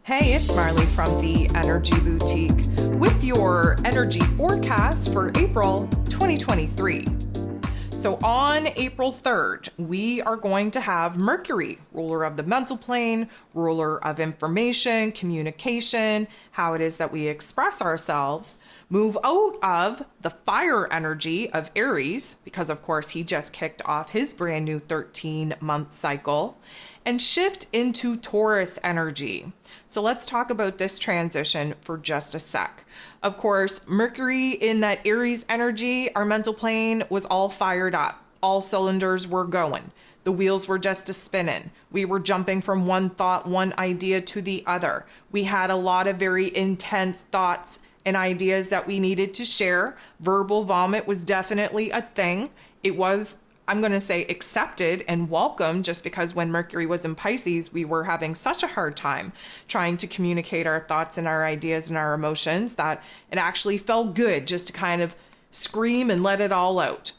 Hey, it's Marley from the Energy Boutique with your energy forecast for April 2023. So on April 3rd, we are going to have Mercury, ruler of the mental plane, ruler of information, communication, how it is that we express ourselves, move out of the fire energy of Aries, because of course he just kicked off his brand new 13-month cycle, and shift into Taurus energy. So let's talk about this transition for just a sec. Of course, Mercury in that Aries energy, our mental plane was all fired up. All cylinders were going. The wheels were just a spinning. We were jumping from one thought, one idea to the other. We had a lot of very intense thoughts and ideas that we needed to share. Verbal vomit was definitely a thing. It was, I'm going to say, accepted and welcome, just because when Mercury was in Pisces, we were having such a hard time trying to communicate our thoughts and our ideas and our emotions that it actually felt good just to kind of scream and let it all out.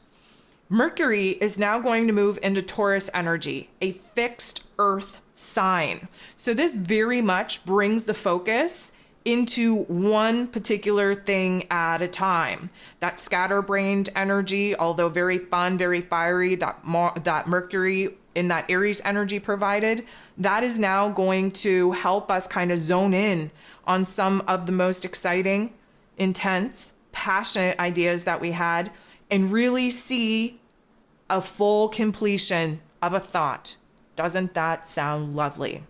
Mercury is now going to move into Taurus energy, a fixed earth sign. So this very much brings the focus into one particular thing at a time. That scatterbrained energy, although very fun, very fiery, that Mercury in that Aries energy provided, that is now going to help us kind of zone in on some of the most exciting, intense, passionate ideas that we had and really see a full completion of a thought. Doesn't that sound lovely?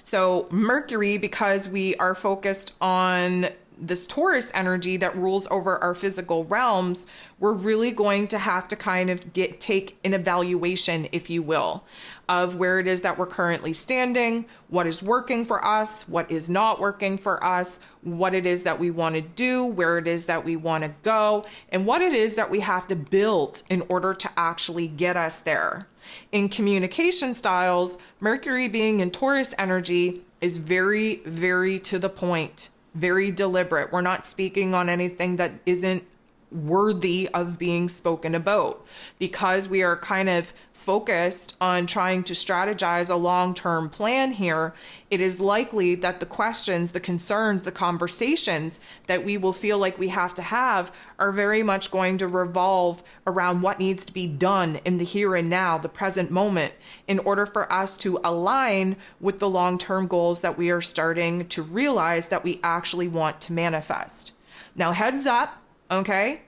So Mercury, because we are focused on this Taurus energy that rules over our physical realms, we're really going to have to kind of take an evaluation, if you will, of where it is that we're currently standing, what is working for us, what is not working for us, what it is that we want to do, where it is that we want to go, and what it is that we have to build in order to actually get us there. In communication styles, Mercury being in Taurus energy is very, very to the point, very deliberate. We're not speaking on anything that isn't worthy of being spoken about, because we are kind of focused on trying to strategize a long-term plan here. It is likely that the questions, the concerns, the conversations that we will feel like we have to have are very much going to revolve around what needs to be done in the here and now, the present moment, in order for us to align with the long-term goals that we are starting to realize that we actually want to manifest. Now, heads up, okay,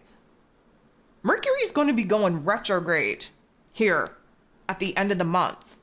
Mercury's going to be going retrograde here at the end of the month.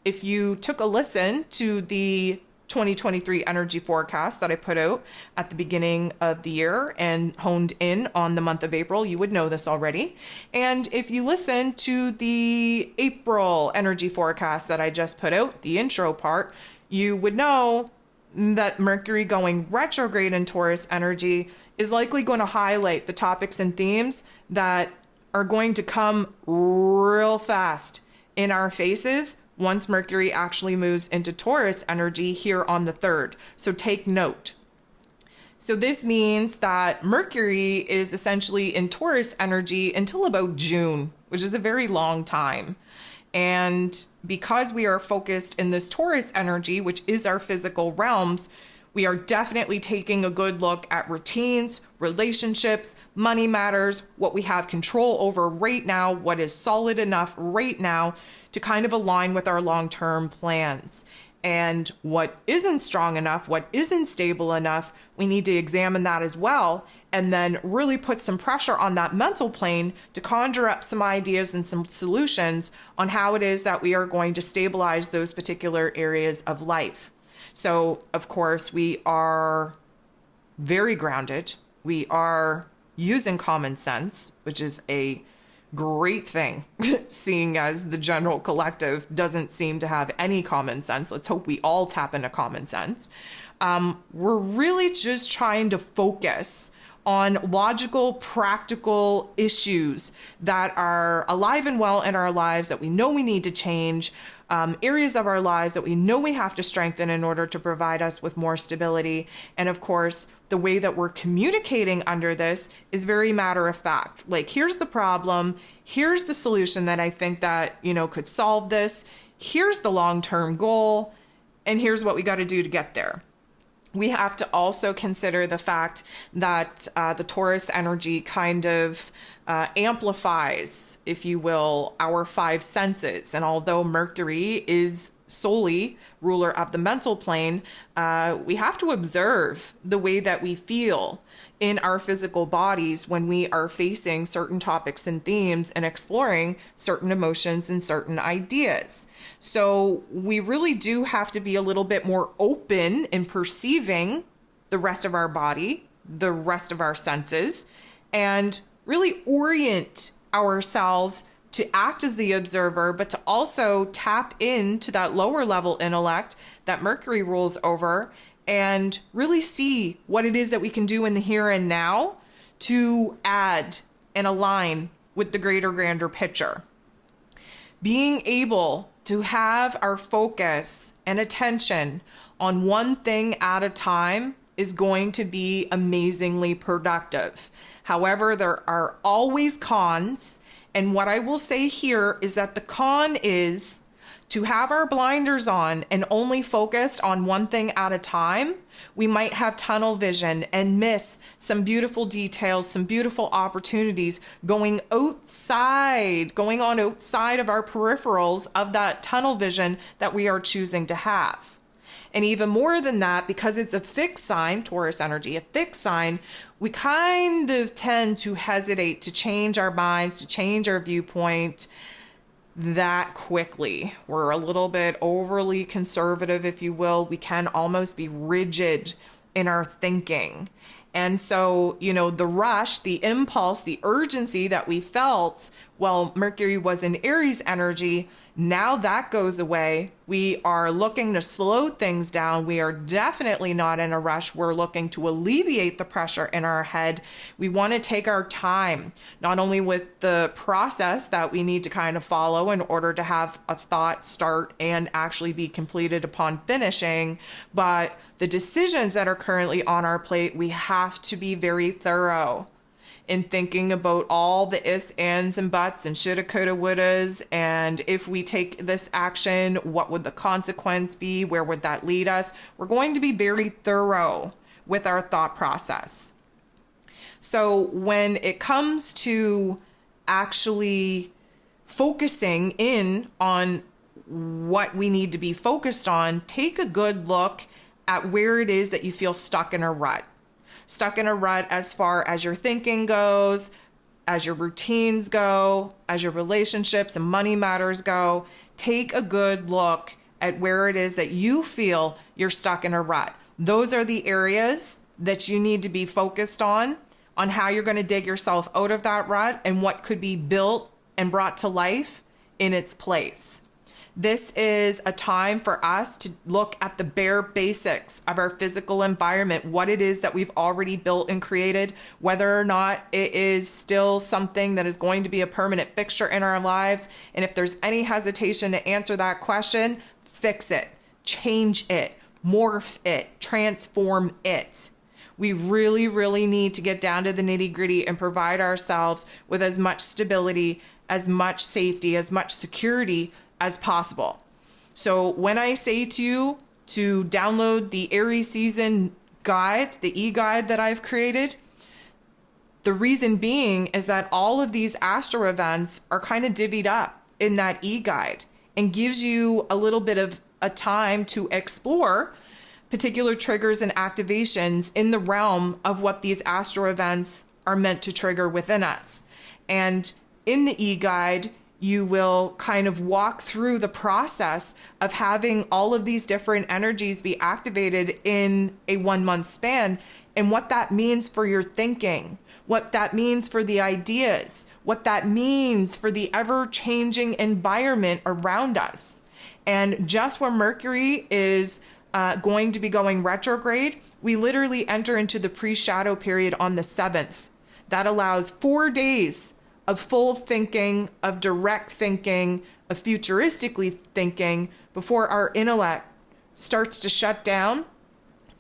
If you took a listen to the 2023 energy forecast that I put out at the beginning of the year and honed in on the month of April, you would know this already. And if you listen to the April energy forecast that I just put out, the intro part, you would know that Mercury going retrograde in Taurus energy is likely going to highlight the topics and themes that are going to come real fast in our faces once Mercury actually moves into Taurus energy here on the 3rd. So take note. So this means that Mercury is essentially in Taurus energy until about June, which is a very long time. And because we are focused in this Taurus energy, which is our physical realms, we are definitely taking a good look at routines, relationships, money matters, what we have control over right now, what is solid enough right now to kind of align with our long-term plans. And what isn't strong enough, what isn't stable enough, we need to examine that as well, and then really put some pressure on that mental plane to conjure up some ideas and some solutions on how it is that we are going to stabilize those particular areas of life. So, of course, we are very grounded. We are using common sense, which is a great thing, seeing as the general collective doesn't seem to have any common sense. Let's hope we all tap into common sense. We're really just trying to focus on logical, practical issues that are alive and well in our lives that we know we need to change, areas of our lives that we know we have to strengthen in order to provide us with more stability. And of course, the way that we're communicating under this is very matter of fact. Like, here's the problem. Here's the solution that I think that, could solve this. Here's the long-term goal. And here's what we got to do to get there. We have to also consider the fact that the Taurus energy kind of amplifies, if you will, our five senses. And although Mercury is solely ruler of the mental plane, we have to observe the way that we feel in our physical bodies when we are facing certain topics and themes and exploring certain emotions and certain ideas. So we really do have to be a little bit more open in perceiving the rest of our body, the rest of our senses, and really orient ourselves to act as the observer, but to also tap into that lower level intellect that Mercury rules over and really see what it is that we can do in the here and now to add and align with the greater, grander picture. Being able to have our focus and attention on one thing at a time is going to be amazingly productive. However, there are always cons. And what I will say here is that the con is to have our blinders on and only focus on one thing at a time. We might have tunnel vision and miss some beautiful details, some beautiful opportunities going on outside of our peripherals of that tunnel vision that we are choosing to have. And even more than that, because it's a fixed sign, Taurus energy, a fixed sign, we kind of tend to hesitate to change our minds, to change our viewpoint that quickly. We're a little bit overly conservative, if you will. We can almost be rigid in our thinking. And so, the rush, the impulse, the urgency that we felt while Mercury was in Aries energy, now that goes away. We are looking to slow things down. We are definitely not in a rush. We're looking to alleviate the pressure in our head. We want to take our time, not only with the process that we need to kind of follow in order to have a thought start and actually be completed upon finishing, but the decisions that are currently on our plate, we have to be very thorough in thinking about all the ifs, ands, and buts, and shoulda, coulda, wouldas, and if we take this action, what would the consequence be? Where would that lead us? We're going to be very thorough with our thought process. So when it comes to actually focusing in on what we need to be focused on, take a good look at where it is that you feel stuck in a rut. Stuck in a rut as far as your thinking goes, as your routines go, as your relationships and money matters go. Take a good look at where it is that you feel you're stuck in a rut. Those are the areas that you need to be focused on how you're going to dig yourself out of that rut and what could be built and brought to life in its place. This is a time for us to look at the bare basics of our physical environment, what it is that we've already built and created, whether or not it is still something that is going to be a permanent fixture in our lives. And if there's any hesitation to answer that question, fix it, change it, morph it, transform it. We really, really need to get down to the nitty-gritty and provide ourselves with as much stability, as much safety, as much security as possible. So when I say to you to download the Aries season guide, the e-guide that I've created, the reason being is that all of these astro events are kind of divvied up in that e-guide and gives you a little bit of a time to explore particular triggers and activations in the realm of what these astro events are meant to trigger within us. And in the e-guide, you will kind of walk through the process of having all of these different energies be activated in a 1 month span and what that means for your thinking, what that means for the ideas, what that means for the ever-changing environment around us. And just when Mercury is going to be going retrograde, we literally enter into the pre-shadow period on the 7th. That allows 4 days of full thinking, of direct thinking, of futuristically thinking before our intellect starts to shut down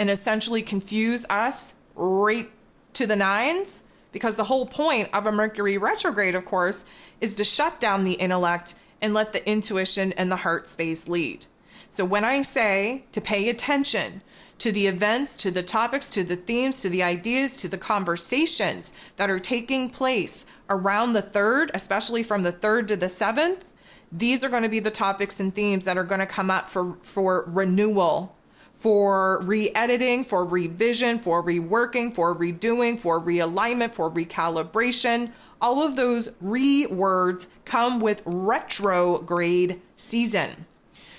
and essentially confuse us right to the nines. Because the whole point of a Mercury retrograde, of course, is to shut down the intellect and let the intuition and the heart space lead. So when I say to pay attention to the events, to the topics, to the themes, to the ideas, to the conversations that are taking place around the 3rd, especially from the 3rd to the 7th, these are going to be the topics and themes that are going to come up for renewal, for re-editing, for revision, for reworking, for redoing, for realignment, for recalibration. All of those words come with retrograde season.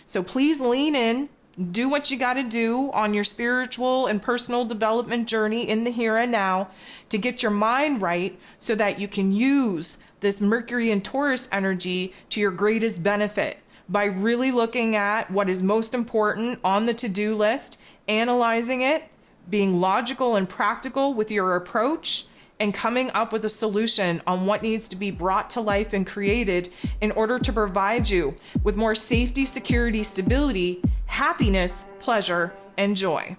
So please lean in, do what you got to do on your spiritual and personal development journey in the here and now to get your mind right so that you can use this Mercury and Taurus energy to your greatest benefit by really looking at what is most important on the to-do list, analyzing it, being logical and practical with your approach, and coming up with a solution on what needs to be brought to life and created in order to provide you with more safety, security, stability, happiness, pleasure, and joy.